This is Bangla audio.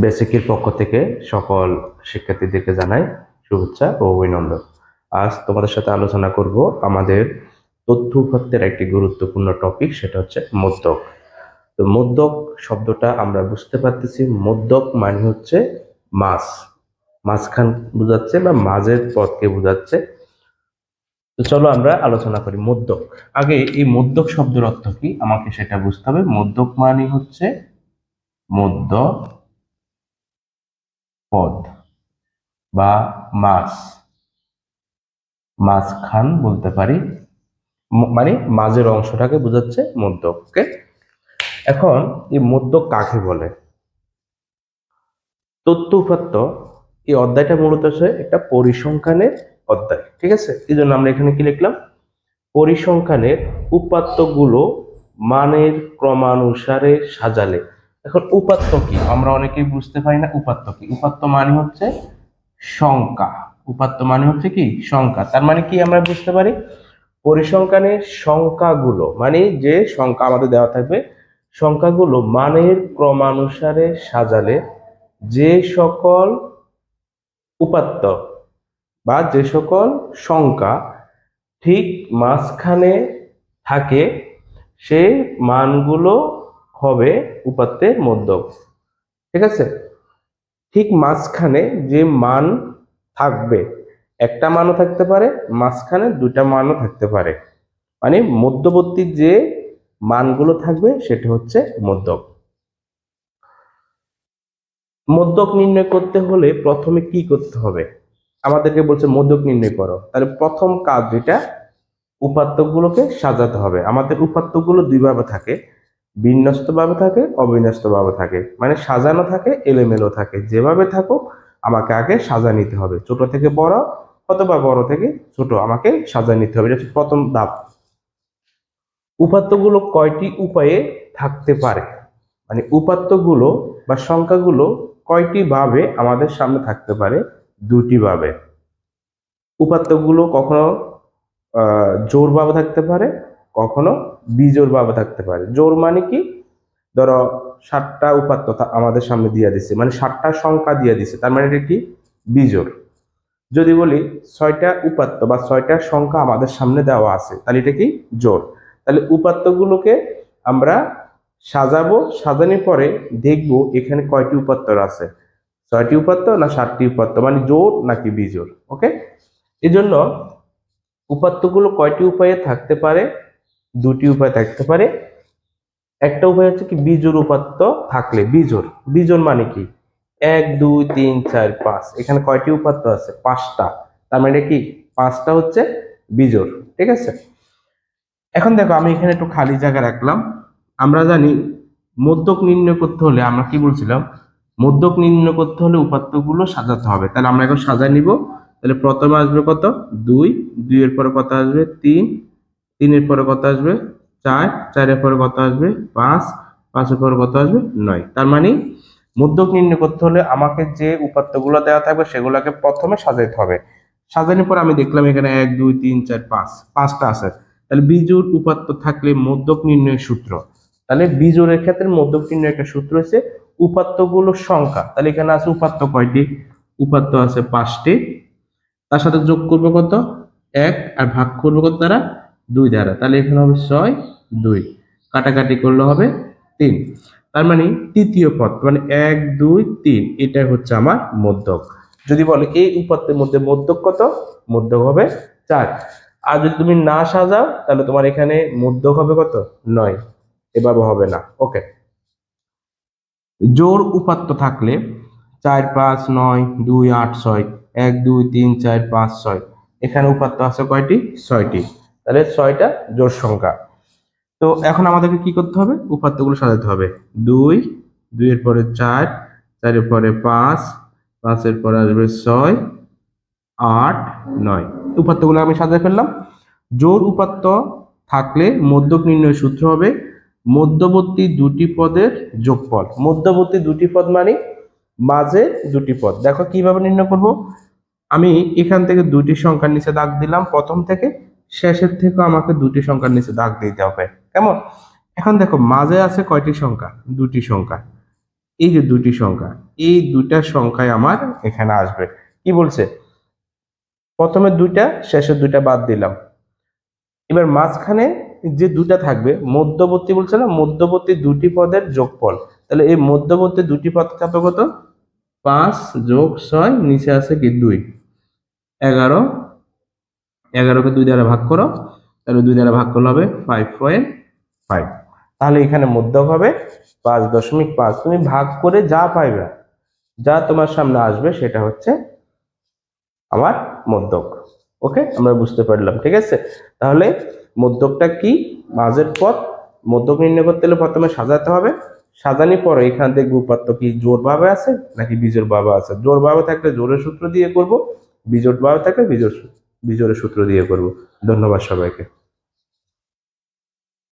বেসিকের পক্ষ থেকে সকল শিক্ষার্থীদেরকে জানাই শুভেচ্ছা ও অভিনন্দন। আজ তোমাদের সাথে আলোচনা করব আমাদের তথ্য উপাত্তের একটি গুরুত্বপূর্ণ টপিক, সেটা হচ্ছে মদ্যক। তো মদ্যক শব্দটা আমরা বুঝতে পারতেছি, মদ্যক মানে হচ্ছে মাছ, মাঝখান বোঝাচ্ছে বা মাঝের পথকে বোঝাচ্ছে। তো চলো আমরা আলোচনা করি মদ্যক। আগে এই মদ্যক শব্দের অর্থ কি আমাকে সেটা বুঝতে হবে। মদ্যক মানে হচ্ছে মধ্য পদ বা মাছ, মাঝখান বলতে পারি, মানে মাঝের অংশটাকে বোঝাচ্ছে মদ্যক। ওকে, এখন এই মদ্যক কাকে বলে? তথ্য উপাত্ত এই অধ্যায়টা মূলত হচ্ছে একটা পরিসংখ্যানের অধ্যায়, ঠিক আছে? এই জন্য আমরা এখানে কি লিখলাম? পরিসংখ্যানের উপাত্তগুলো মানের ক্রমানুসারে সাজালে। এখন উপাত্ত কি আমরা অনেকেই বুঝতে পারি না। উপাত্ত কি? উপাত্ত মানে হচ্ছে সংখ্যা। উপাত্ত মানে হচ্ছে কি? সংখ্যা। তার মানে কি আমরা বুঝতে পারি? পরিসংখ্যানের সংখ্যাগুলো মানে যে সংখ্যা আমাদের দেওয়া থাকবে, সংখ্যাগুলো মানের ক্রমানুসারে সাজালে যে সকল উপাত্ত বা যে সকল সংখ্যা ঠিক মাঝখানে থাকে সেই মানগুলো হবে উপাত্তের মধ্যক, ঠিক আছে? ঠিক মাঝখানে যে মান থাকবে, একটা মানও থাকতে পারে, মাঝখানে দুটা মানও থাকতে পারে, মানে মধ্যবর্তী যে মানগুলো থাকবে সেটা হচ্ছে মধ্যক। মধ্যক নির্ণয় করতে হলে প্রথমে কি করতে হবে? আমাদেরকে বলছে মধ্যক নির্ণয় করো, তাহলে প্রথম কাজ যেটা, উপাত্তগুলোকে সাজাতে হবে। আমাদের উপাত্তগুলো দুই ভাবে থাকে, বিন্যস্ত ভাবে থাকে, অবিন্যস্ত ভাবে থাকে, মানে সাজানো থাকে, এলোমেলো থাকে। যেভাবে থাকুক আমাকে আগে সাজা নিতে হবে, ছোট থেকে বড় অথবা বড় থেকে ছোট আমাকে সাজা নিতে হবে। এটা হচ্ছে প্রথম ধাপ। উপাত্তগুলো কয়টি উপায়ে থাকতে পারে, মানে উপাত্তগুলো বা সংখ্যাগুলো কয়টি ভাবে আমাদের সামনে থাকতে পারে? দুটি ভাবে। উপাত্তগুলো কখনো জোর ভাবে থাকতে পারে, কখনো বিজোড় ভাবে থাকতে পারে। জোর মানে কি? ধরো 7টা উপাত্ত আমাদের সামনে দিয়ে দিছে, মানে 7টা সংখ্যা দিয়ে দিছে, তার মানে এটা কি? বিজোড়। যদি বলি 6টা উপাত্ত বা 6টা সংখ্যা আমাদের সামনে দেওয়া আছে, তাহলে এটা কি? জোড়। তাহলে উপাত্তগুলোকে আমরা সাজাবো, সাজানোর পরে দেখবো এখানে কয়টি উপাত্ত আছে, 6টি উপাত্ত না 7টি উপাত্ত, মানে জোড় নাকি বিজোড়। ওকে, এই জন্য উপাত্তগুলো কয়টি উপায়ে থাকতে পারে? দুটি উপায় থাকতে পারে। একটা উপায় হচ্ছে কি, বিজোড় উপাত্ত থাকলে। বিজোড়, বিজোড় মানে কি? 1 2 3 4 5, এখানে কয়টি উপাত্ত আছে? 5টা, তার মানে কি? 5টা হচ্ছে বিজোড়, ঠিক আছে? এখন দেখো আমি এখানে একটু খালি জায়গা রাখলাম। আমরা জানি মধ্যক নির্ণয় করতে হলে আমরা কি বলছিলাম? মধ্যক নির্ণয় করতে হলে উপাত্তগুলো সাজাতে হবে। তাহলে আমরা এখন সাজায় নিব। তাহলে প্রথমে আসবে কত? 2, 2 এর পরে কত আসবে? 3, 3 এর পরে কত আসবে? 4, 4 এর পরে কত আসবে? 5, 5 এর পরে কত আসবে? 9। তার মানে মধ্যক নির্ণয় করতে হলে আমাকে যে উপাত্তগুলো দেওয়া থাকবে সেগুলোকে প্রথমে সাজাইতে হবে। সাজানোর পর আমি দেখলাম এখানে 1 2 3 4 5, 5টা আছে। তাহলে বিজোড় উপাত্ত থাকলে মধ্যক নির্ণয়ের সূত্র, তাহলে বিজোড়ের ক্ষেত্রে মধ্যক নির্ণয়ের একটা সূত্র হচ্ছে উপাত্তগুলোর সংখ্যা। তাহলে এখানে আছে উপাত্ত কয়টি? উপাত্ত আছে 5টি। তার সাথে যোগ করবো কত? 1, আর ভাগ করবো কত দ্বারা? 2 দ্বারা। তাহলে এখানে হবে 6 2, কাটাকাটি করলে হবে 3। তার মানে তৃতীয় পদ, মানে 1 2 3, এটাই হচ্ছে আমার মধ্যক। যদি বলে এই উপাত্তের মধ্যে মধ্যক কত? মধ্যক হবে 4। আর যদি তুমি না সাজাও তাহলে তোমার এখানে মধ্যক হবে কত? 9। এভাবে হবে না। ওকে, জোড় উপাত্ত থাকলে 4 5 9 2 8 6, 1 2 3 4 5 6, এখানে উপাত্ত আছে কয়টি? 6টি। তাহলে 6টা জোড় সংখ্যা। তো এখন আমাদেরকে কি করতে হবে? উপাত্তগুলো সাজাতে হবে। 2, 2 এর পরে 4, 4 এর পরে 5, 5 এর পরে আসবে 6, 8 9। উপাত্তগুলো আমি সাজিয়ে ফেললাম। জোড় উপাত্ত থাকলে মধ্যক নির্ণয় সূত্র হবে মধ্যবর্তী দুটি পদের যোগফল। মধ্যবর্তী দুটি পদ মানে মাঝে দুটি পদ। দেখো কিভাবে নির্ণয় করব। আমি এখান থেকে দুটি সংখ্যার নিচে দাগ দিলাম, প্রথম থেকে শেষের থেকে আমাকে দুটি সংখ্যার নিচে দাগ দিতে হবে, কেমন? এখন দেখো মাঝে আছে কয়টি সংখ্যা? দুটি সংখ্যা। এই যে দুটি সংখ্যা, এই দুইটা সংখ্যায় আমার এখানে আসবে। কি বলছে, প্রথমে দুইটা শেষের দুইটা বাদ দিলাম, এবার মাঝখানে যে দুটা থাকবে মধ্যবর্তী বলছে না, মধ্যবর্তী দুটি পদের যোগফল। তাহলে এই মধ্যবর্তী দুটি পদ কত কত, 5 + 6, নিচে আছে কি 2, 11, 11কে 2 দ্বারা ভাগ করো, তাহলে 2 দ্বারা ভাগ করলে হবে 5.5। তাহলে এখানে মধ্যক হবে 5.5। তুমি ভাগ করে যা পাইবে, যা তোমার সামনে আসবে সেটা হচ্ছে আমার মধ্যক। ওকে, আমরা বুঝতে পারলাম, ঠিক আছে। তাহলে মধ্যকটা কি, মাঝের পদ। মধ্যক নির্ণয় করতে হলে প্রথমে সাজাতে হবে, সাজানোর পরে এখান থেকে উপাত্ত কি জোড় ভাবে আছে নাকি বিজোড় ভাবে আছে। জোড় ভাবে থাকলে জোড়ের সূত্র দিয়ে করব, বিজোড় ভাবে থাকলে বিজোড়ের সূত্র দিয়ে করব। ধন্যবাদ সবাইকে।